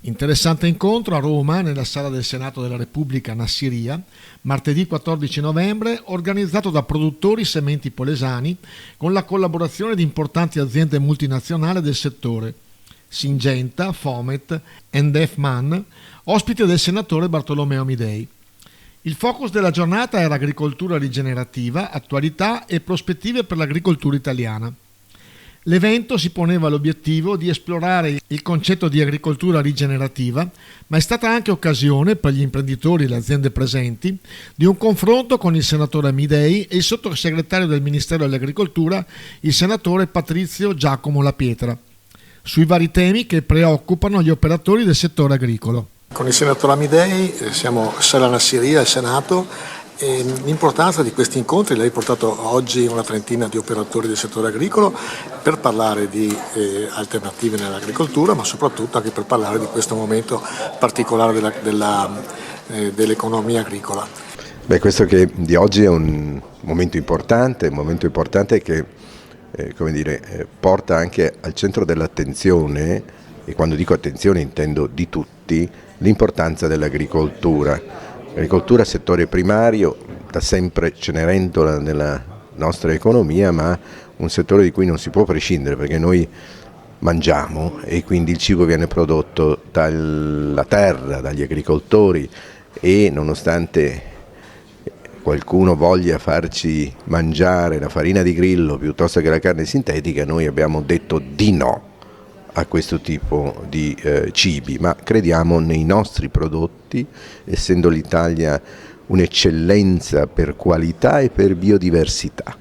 Interessante incontro a Roma, nella sala del Senato della Repubblica Nassiria, martedì 14 novembre, organizzato da produttori sementi polesani con la collaborazione di importanti aziende multinazionali del settore, Syngenta, Fomet, NDF Man, ospite del senatore Bartolomeo Amidei. Il focus della giornata era agricoltura rigenerativa, attualità e prospettive per l'agricoltura italiana. L'evento si poneva l'obiettivo di esplorare il concetto di agricoltura rigenerativa, ma è stata anche occasione per gli imprenditori e le aziende presenti di un confronto con il senatore Amidei e il sottosegretario del Ministero dell'Agricoltura, il senatore Patrizio Giacomo La Pietra, sui vari temi che preoccupano gli operatori del settore agricolo. Con il senatore Amidei siamo Sala Nassiria, al Senato, e l'importanza di questi incontri, lei ha portato oggi una trentina di operatori del settore agricolo per parlare di alternative nell'agricoltura, ma soprattutto anche per parlare di questo momento particolare dell'economia agricola. Questo che di oggi è un momento importante che porta anche al centro dell'attenzione, e quando dico attenzione intendo di tutti, l'importanza dell'agricoltura. L'agricoltura è settore primario, da sempre cenerentola nella nostra economia, ma un settore di cui non si può prescindere, perché noi mangiamo e quindi il cibo viene prodotto dalla terra, dagli agricoltori, e nonostante qualcuno voglia farci mangiare la farina di grillo piuttosto che la carne sintetica, noi abbiamo detto di no a questo tipo di cibi, ma crediamo nei nostri prodotti, essendo l'Italia un'eccellenza per qualità e per biodiversità.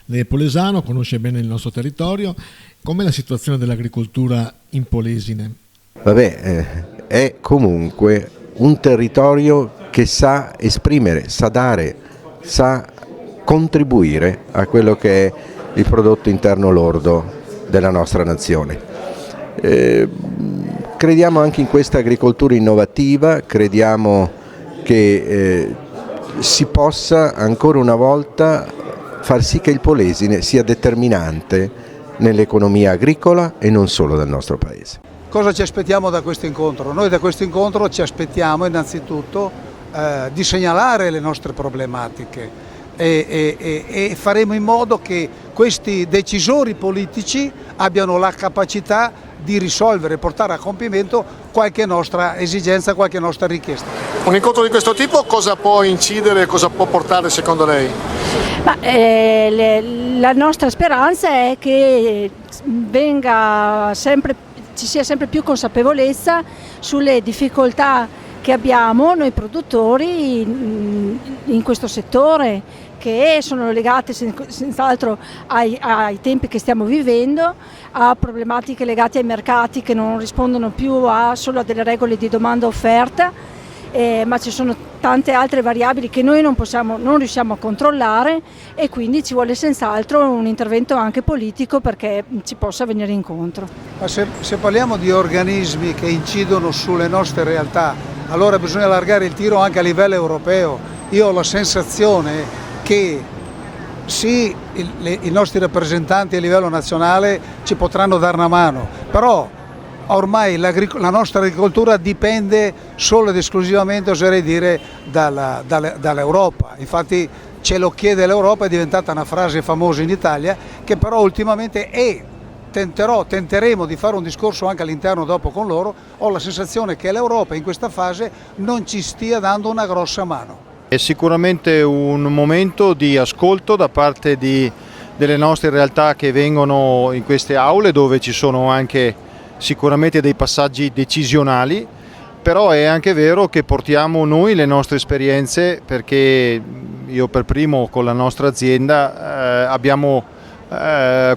Lei è polesano, conosce bene il nostro territorio. Com'è la situazione dell'agricoltura in Polesine? È comunque un territorio che sa esprimere, sa dare, sa contribuire a quello che è il prodotto interno lordo della nostra nazione. Crediamo anche in questa agricoltura innovativa, crediamo che si possa ancora una volta far sì che il Polesine sia determinante nell'economia agricola e non solo del nostro paese. Cosa ci aspettiamo da questo incontro? Noi da questo incontro ci aspettiamo innanzitutto di segnalare le nostre problematiche e faremo in modo che questi decisori politici abbiano la capacità di risolvere e portare a compimento qualche nostra esigenza, qualche nostra richiesta. Un incontro di questo tipo cosa può incidere, cosa può portare secondo lei? La nostra speranza è che ci sia sempre più consapevolezza sulle difficoltà che abbiamo noi produttori in questo settore, che sono legate senz'altro ai tempi che stiamo vivendo, a problematiche legate ai mercati che non rispondono più solo a delle regole di domanda e offerta, ma ci sono tante altre variabili che noi non riusciamo a controllare, e quindi ci vuole senz'altro un intervento anche politico perché ci possa venire incontro. Ma se parliamo di organismi che incidono sulle nostre realtà, allora bisogna allargare il tiro anche a livello europeo. Io ho la sensazione che sì, i nostri rappresentanti a livello nazionale ci potranno dare una mano, però ormai la nostra agricoltura dipende solo ed esclusivamente, oserei dire, dall'Europa. Infatti ce lo chiede l'Europa, è diventata una frase famosa in Italia, che però ultimamente tenteremo di fare un discorso anche all'interno dopo con loro. Ho la sensazione che l'Europa in questa fase non ci stia dando una grossa mano. È sicuramente un momento di ascolto da parte delle nostre realtà che vengono in queste aule, dove ci sono anche sicuramente dei passaggi decisionali, però è anche vero che portiamo noi le nostre esperienze, perché io per primo con la nostra azienda abbiamo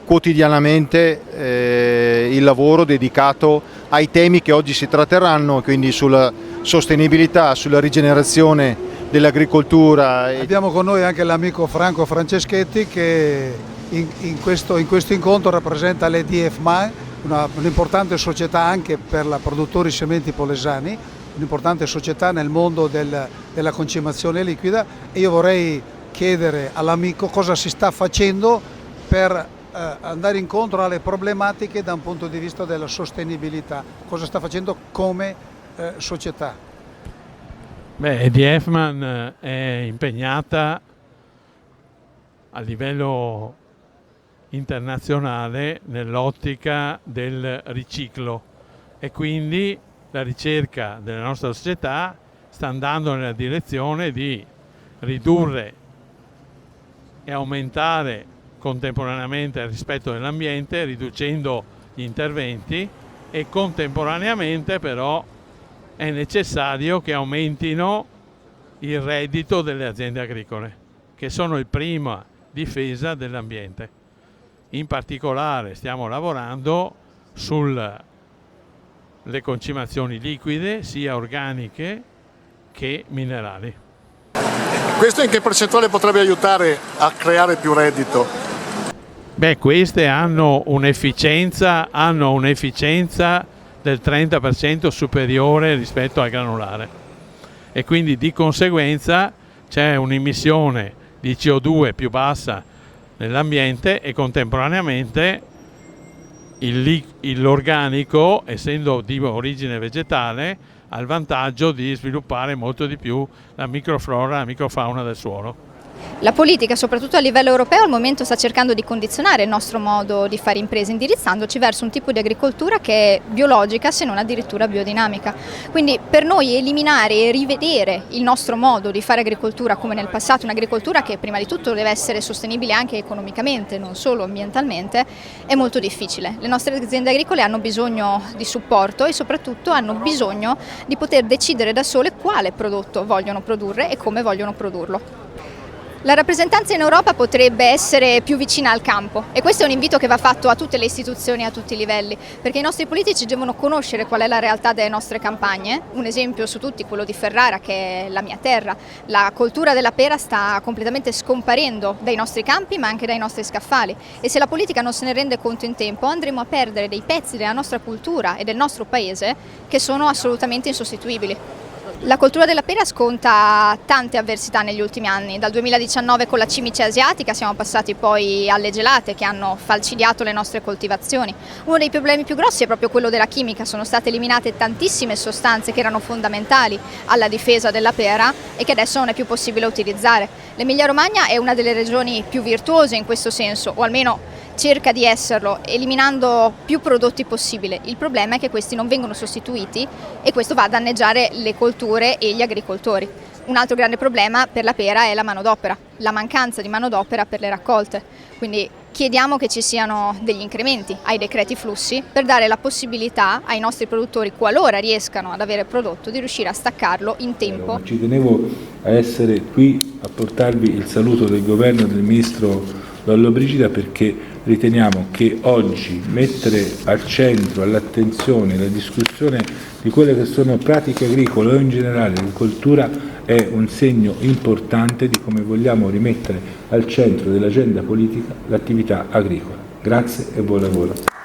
quotidianamente il lavoro dedicato ai temi che oggi si tratteranno, quindi sulla sostenibilità, sulla rigenerazione dell'agricoltura. Abbiamo con noi anche l'amico Franco Franceschetti, che in questo incontro rappresenta l'EDF Man, un'importante società anche per la produttori sementi polesani, un'importante società nel mondo della concimazione liquida, e io vorrei chiedere all'amico cosa si sta facendo per andare incontro alle problematiche da un punto di vista della sostenibilità. Cosa sta facendo come società? EDF Man è impegnata a livello internazionale nell'ottica del riciclo e quindi la ricerca della nostra società sta andando nella direzione di ridurre e aumentare contemporaneamente il rispetto dell'ambiente, riducendo gli interventi, e contemporaneamente però è necessario che aumentino il reddito delle aziende agricole, che sono il prima difesa dell'ambiente. In particolare stiamo lavorando sulle concimazioni liquide, sia organiche che minerali. Questo in che percentuale potrebbe aiutare a creare più reddito? Queste hanno un'efficienza del 30% superiore rispetto al granulare e quindi di conseguenza c'è un'emissione di CO2 più bassa nell'ambiente e contemporaneamente l'organico, essendo di origine vegetale, ha il vantaggio di sviluppare molto di più la microflora e la microfauna del suolo. La politica, soprattutto a livello europeo, al momento sta cercando di condizionare il nostro modo di fare imprese, indirizzandoci verso un tipo di agricoltura che è biologica, se non addirittura biodinamica. Quindi per noi eliminare e rivedere il nostro modo di fare agricoltura come nel passato, un'agricoltura che prima di tutto deve essere sostenibile anche economicamente, non solo ambientalmente, è molto difficile. Le nostre aziende agricole hanno bisogno di supporto e soprattutto hanno bisogno di poter decidere da sole quale prodotto vogliono produrre e come vogliono produrlo. La rappresentanza in Europa potrebbe essere più vicina al campo e questo è un invito che va fatto a tutte le istituzioni a tutti i livelli, perché i nostri politici devono conoscere qual è la realtà delle nostre campagne. Un esempio su tutti, quello di Ferrara, che è la mia terra. La coltura della pera sta completamente scomparendo dai nostri campi ma anche dai nostri scaffali e se la politica non se ne rende conto in tempo andremo a perdere dei pezzi della nostra cultura e del nostro paese che sono assolutamente insostituibili. La coltura della pera sconta tante avversità negli ultimi anni. Dal 2019 con la cimice asiatica siamo passati poi alle gelate che hanno falcidiato le nostre coltivazioni. Uno dei problemi più grossi è proprio quello della chimica. Sono state eliminate tantissime sostanze che erano fondamentali alla difesa della pera e che adesso non è più possibile utilizzare. L'Emilia Romagna è una delle regioni più virtuose in questo senso, o almeno cerca di esserlo, eliminando più prodotti possibile. Il problema è che questi non vengono sostituiti e questo va a danneggiare le colture e gli agricoltori. Un altro grande problema per la pera è la manodopera, la mancanza di manodopera per le raccolte. Quindi chiediamo che ci siano degli incrementi ai decreti flussi per dare la possibilità ai nostri produttori, qualora riescano ad avere prodotto, di riuscire a staccarlo in tempo. Ci tenevo a essere qui a portarvi il saluto del governo e del ministro Lollobrigida perché riteniamo che oggi mettere al centro, all'attenzione, la discussione di quelle che sono pratiche agricole o in generale l'agricoltura è un segno importante di come vogliamo rimettere al centro dell'agenda politica l'attività agricola. Grazie e buon lavoro.